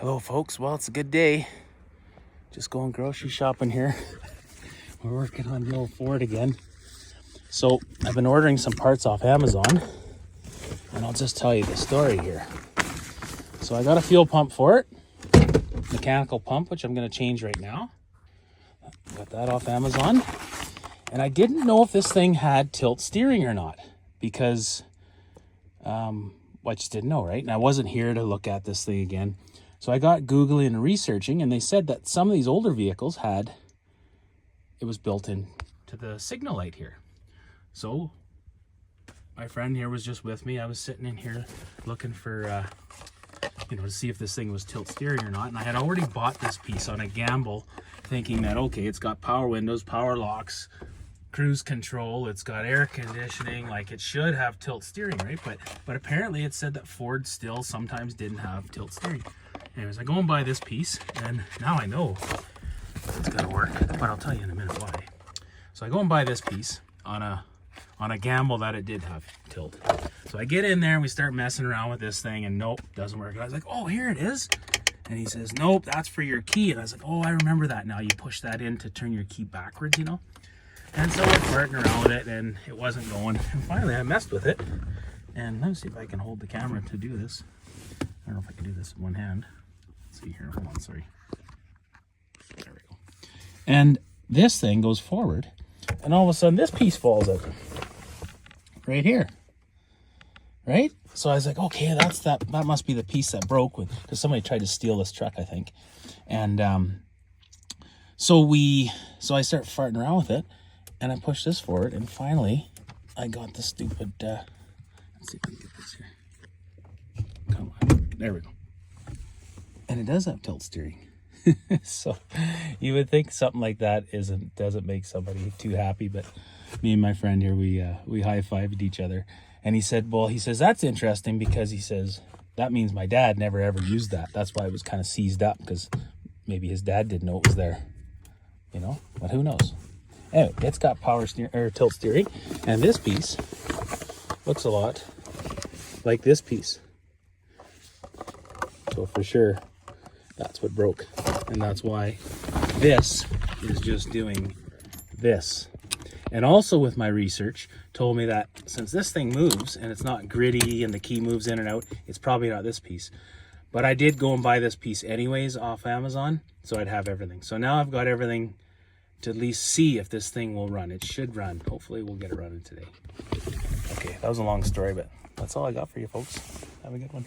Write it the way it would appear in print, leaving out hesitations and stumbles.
Hello folks, well it's a good day. Just going grocery shopping here. We're working on the old Ford again. So I've been ordering some parts off Amazon and I'll just tell you the story here. So I got a fuel pump for it, mechanical pump, which I'm going to change right now. Got that off Amazon. And I didn't know if this thing had tilt steering or not because I just didn't know, right? And I wasn't here to look at this thing again. So I got Googling and researching, and they said that some of these older vehicles it was built in to the signal light here. So my friend here was just with me. I was sitting in here looking for, to see if this thing was tilt steering or not. And I had already bought this piece on a gamble, thinking that, okay, it's got power windows, power locks, cruise control, it's got air conditioning, like it should have tilt steering, right? But apparently it said that Ford still sometimes didn't have tilt steering. Anyways, I go and buy this piece, and now I know it's gonna work, but I'll tell you in a minute why. So I go and buy this piece on a gamble that it did have tilt. So I get in there and we start messing around with this thing, and nope, doesn't work. And I was like, oh, here it is. And he says, nope, that's for your key. And I was like, oh, I remember that now. You push that in to turn your key backwards, you know? And so we're flirting around with it, and it wasn't going. And finally, I messed with it. And let me see if I can hold the camera to do this. I don't know if I can do this in one hand. Let's see here. Hold on, sorry. There we go. And this thing goes forward, and all of a sudden, this piece falls out. Right here. Right? So I was like, okay, that must be the piece that broke, because somebody tried to steal this truck, I think. And so I start farting around with it, and I push this forward, and finally I got the stupid let's see if I can get this here. Come on, there we go. And it does have tilt steering. So you would think something like that doesn't make somebody too happy, but me and my friend here, we high-fived each other. And he said, that's interesting, because he says that means my dad never ever used that. That's why it was kind of seized up, because maybe his dad didn't know it was there, but who knows. Anyway, it's got tilt steering, and this piece looks a lot like this piece. So for sure, that's what broke, and that's why this is just doing this. And also with my research, told me that since this thing moves and it's not gritty and the key moves in and out, it's probably not this piece. But I did go and buy this piece anyways off Amazon, so I'd have everything. So now I've got everything to at least see if this thing will run. It should run. Hopefully we'll get it running today. Okay, that was a long story, but that's all I got for you folks. Have a good one.